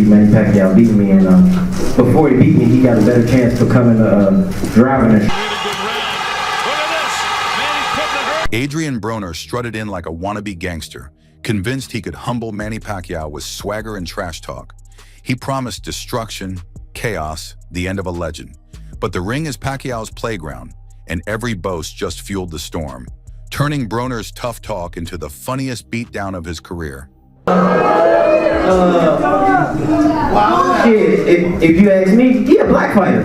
Manny Pacquiao beat me, and before he beat me, he got a better chance for coming driving and Adrien Broner strutted in like a wannabe gangster, convinced he could humble Manny Pacquiao with swagger and trash talk. He promised destruction, chaos, the end of a legend. But the ring is Pacquiao's playground, and every boast just fueled the storm, turning Broner's tough talk into the funniest beatdown of his career. Shit, if you ask me, he a black fighter.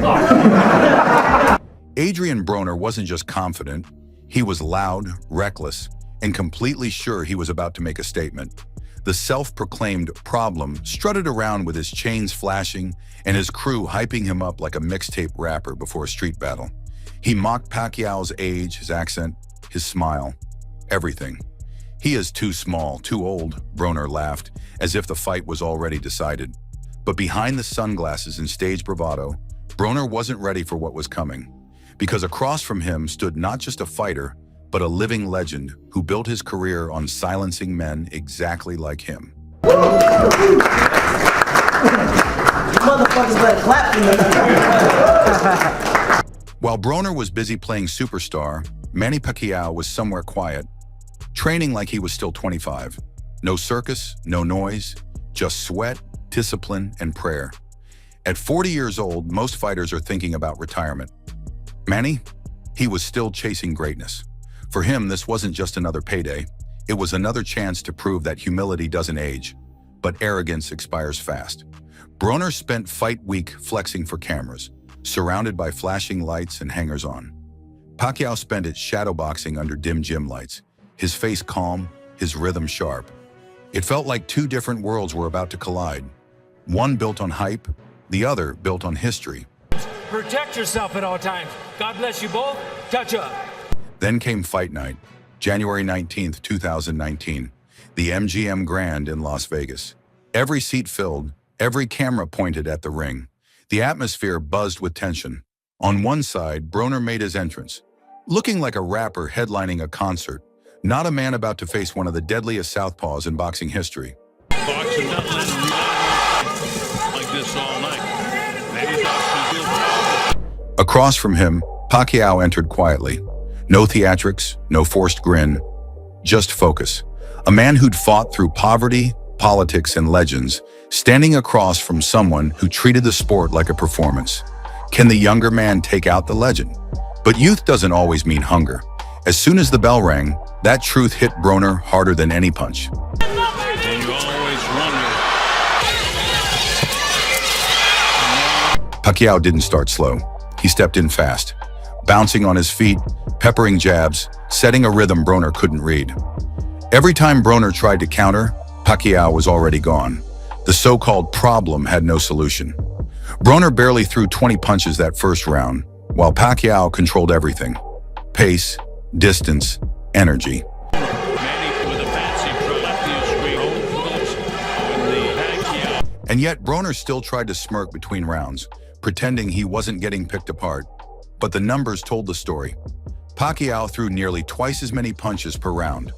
Adrien Broner wasn't just confident, he was loud, reckless, and completely sure he was about to make a statement. The self-proclaimed problem strutted around with his chains flashing and his crew hyping him up like a mixtape rapper before a street battle. He mocked Pacquiao's age, his accent, his smile, everything. "He is too small, too old," Broner laughed, as if the fight was already decided. But behind the sunglasses and stage bravado, Broner wasn't ready for what was coming. Because across from him stood not just a fighter, but a living legend who built his career on silencing men exactly like him. Motherfuckers better clap for me. While Broner was busy playing superstar, Manny Pacquiao was somewhere quiet, training like he was still 25. No circus, no noise, just sweat, discipline, and prayer. At 40 years old, most fighters are thinking about retirement. Manny, he was still chasing greatness. For him, this wasn't just another payday. It was another chance to prove that humility doesn't age, but arrogance expires fast. Broner spent fight week flexing for cameras, surrounded by flashing lights and hangers-on. Pacquiao spent it shadowboxing under dim gym lights, his face calm, his rhythm sharp. It felt like two different worlds were about to collide. One built on hype, the other built on history. Protect yourself at all times. God bless you both. Touch up. Then came fight night, January 19th, 2019, the MGM Grand in Las Vegas. Every seat filled, every camera pointed at the ring. The atmosphere buzzed with tension. On one side, Broner made his entrance, looking like a rapper headlining a concert, not a man about to face one of the deadliest southpaws in boxing history. Boxing not letting like this all night. Across from him, Pacquiao entered quietly. No theatrics, no forced grin, just focus. A man who'd fought through poverty, politics, and legends, standing across from someone who treated the sport like a performance. Can the younger man take out the legend? But youth doesn't always mean hunger. As soon as the bell rang, that truth hit Broner harder than any punch. And you always wonder. Pacquiao didn't start slow. He stepped in fast, bouncing on his feet, peppering jabs, setting a rhythm Broner couldn't read. Every time Broner tried to counter, Pacquiao was already gone. The so-called problem had no solution. Broner barely threw 20 punches that first round, while Pacquiao controlled everything. Pace, distance, energy. And yet Broner still tried to smirk between rounds, pretending he wasn't getting picked apart. But the numbers told the story. Pacquiao threw nearly twice as many punches per round,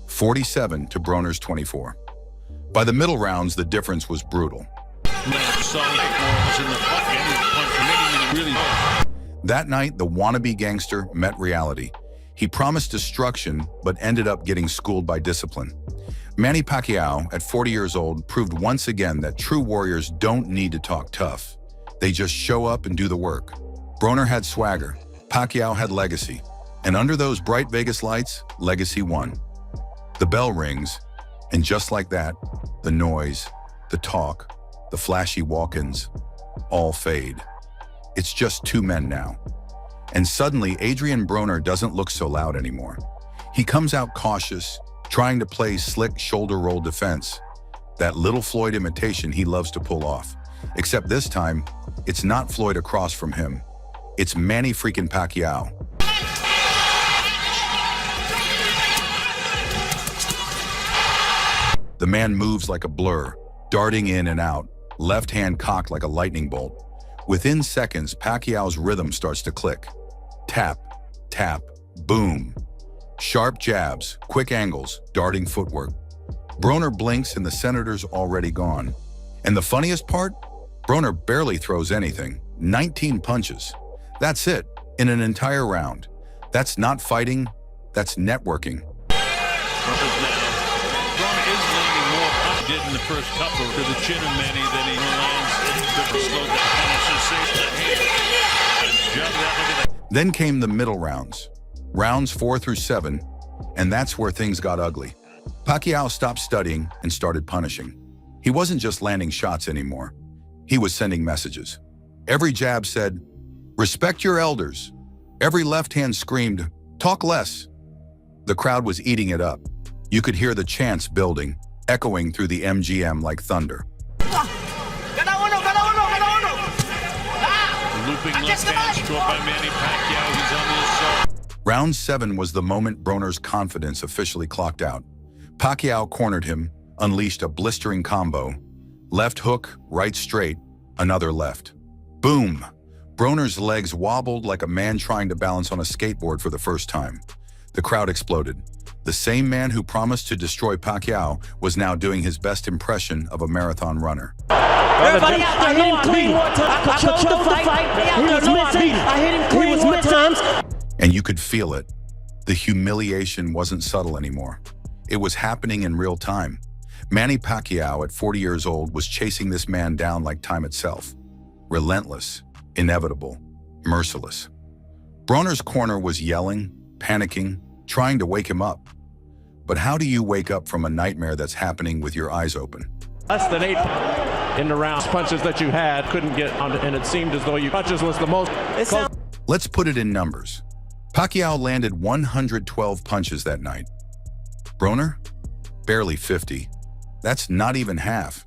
47 to Broner's 24. By the middle rounds, the difference was brutal. That night, the wannabe gangster met reality. He promised destruction, but ended up getting schooled by discipline. Manny Pacquiao, at 40 years old, proved once again that true warriors don't need to talk tough. They just show up and do the work. Broner had swagger, Pacquiao had legacy, and under those bright Vegas lights, legacy won. The bell rings, and just like that, the noise, the talk, the flashy walk-ins, all fade. It's just two men now. And suddenly, Adrien Broner doesn't look so loud anymore. He comes out cautious, trying to play slick shoulder roll defense, that little Floyd imitation he loves to pull off. Except this time, it's not Floyd across from him. It's Manny freaking Pacquiao. The man moves like a blur, darting in and out, left hand cocked like a lightning bolt. Within seconds, Pacquiao's rhythm starts to click. Tap, tap, boom. Sharp jabs, quick angles, darting footwork. Broner blinks and the senator's already gone. And the funniest part? Broner barely throws anything. 19 punches. That's it, in an entire round. That's not fighting, that's networking. Broner is landing more punches. Did in the first couple to the chin of Manny, then he lands the slow down finishes, saves the hand. And jump that, look at that. Then came the middle rounds. Rounds 4 through 7, and that's where things got ugly. Pacquiao stopped studying and started punishing. He wasn't just landing shots anymore. He was sending messages. Every jab said, "Respect your elders." Every left hand screamed, "Talk less." The crowd was eating it up. You could hear the chants building, echoing through the MGM like thunder. Looping left hand stroke by Manny Pacquiao. He's on the assault. Round 7 was the moment Broner's confidence officially clocked out. Pacquiao cornered him, unleashed a blistering combo. Left hook, right straight, another left. Boom! Broner's legs wobbled like a man trying to balance on a skateboard for the first time. The crowd exploded. The same man who promised to destroy Pacquiao was now doing his best impression of a marathon runner. Everybody out there, I hit him clean more times. I controlled the fight. He was missing. I hit him clean more times. And you could feel it. The humiliation wasn't subtle anymore. It was happening in real time. Manny Pacquiao, at 40 years old, was chasing this man down like time itself. Relentless, inevitable, merciless. Broner's corner was yelling, panicking, trying to wake him up. But how do you wake up from a nightmare that's happening with your eyes open? Less than 8 in the round. Punches that you had couldn't get on, and it seemed as though your punches was the most. Let's put it in numbers. Pacquiao landed 112 punches that night. Broner? Barely 50. That's not even half.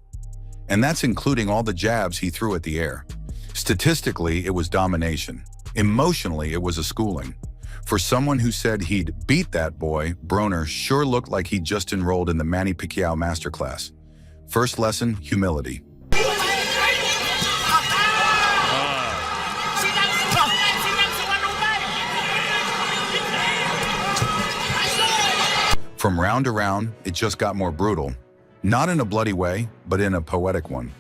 And that's including all the jabs he threw at the air. Statistically, it was domination. Emotionally, it was a schooling. For someone who said he'd beat that boy, Broner sure looked like he'd just enrolled in the Manny Pacquiao masterclass. First lesson, humility. From round to round, it just got more brutal. Not in a bloody way, but in a poetic one.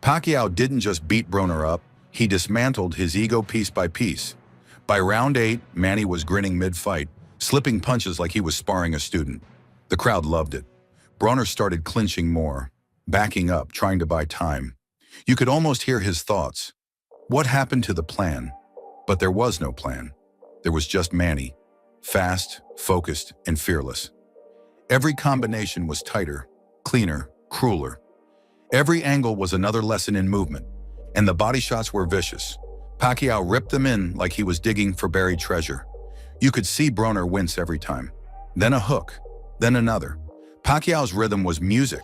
Pacquiao didn't just beat Broner up, he dismantled his ego piece by piece. By round 8, Manny was grinning mid-fight, slipping punches like he was sparring a student. The crowd loved it. Broner started clinching more, backing up, trying to buy time. You could almost hear his thoughts. What happened to the plan? But there was no plan. There was just Manny, fast, focused, and fearless. Every combination was tighter, cleaner, crueler. Every angle was another lesson in movement, and the body shots were vicious. Pacquiao ripped them in like he was digging for buried treasure. You could see Broner wince every time. Then a hook, then another. Pacquiao's rhythm was music.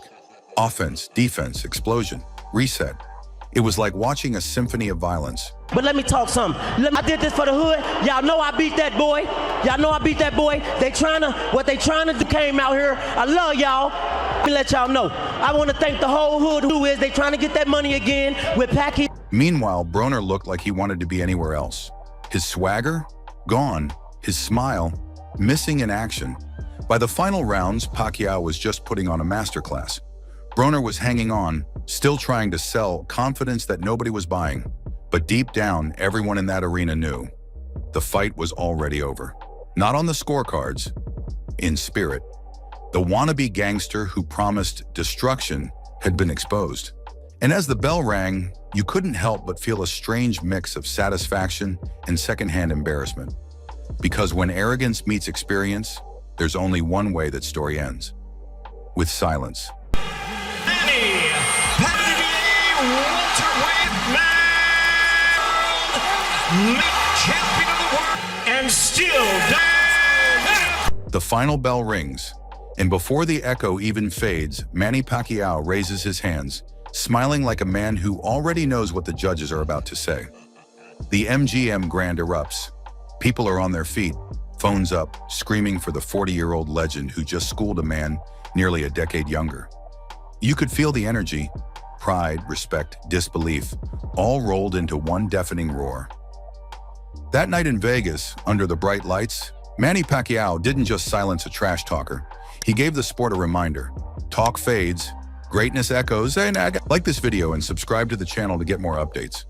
Offense, defense, explosion, reset. It was like watching a symphony of violence. But let me talk something. I did this for the hood. Y'all know I beat that boy. Y'all know I beat that boy. What they trying to do came out here. I love y'all. Let me let y'all know. I want to thank the whole hood who is. They trying to get that money again with Pacquiao. Meanwhile, Broner looked like he wanted to be anywhere else. His swagger? Gone. His smile? Missing in action. By the final rounds, Pacquiao was just putting on a masterclass. Broner was hanging on, still trying to sell confidence that nobody was buying. But deep down, everyone in that arena knew. The fight was already over. Not on the scorecards, in spirit. The wannabe gangster who promised destruction had been exposed. And as the bell rang, you couldn't help but feel a strange mix of satisfaction and secondhand embarrassment. Because when arrogance meets experience, there's only one way that story ends. With silence. Champion of the world and still The final bell rings, and before the echo even fades, Manny Pacquiao raises his hands, smiling like a man who already knows what the judges are about to say. The MGM grand erupts. People are on their feet, phones up, screaming for the 40-year-old legend who just schooled a man nearly a decade younger. You could feel the energy, pride, respect, disbelief, all rolled into one deafening roar. That night in Vegas, under the bright lights, Manny Pacquiao didn't just silence a trash talker. He gave the sport a reminder. Talk fades, Greatness echoes, and like this video and subscribe to the channel to get more updates.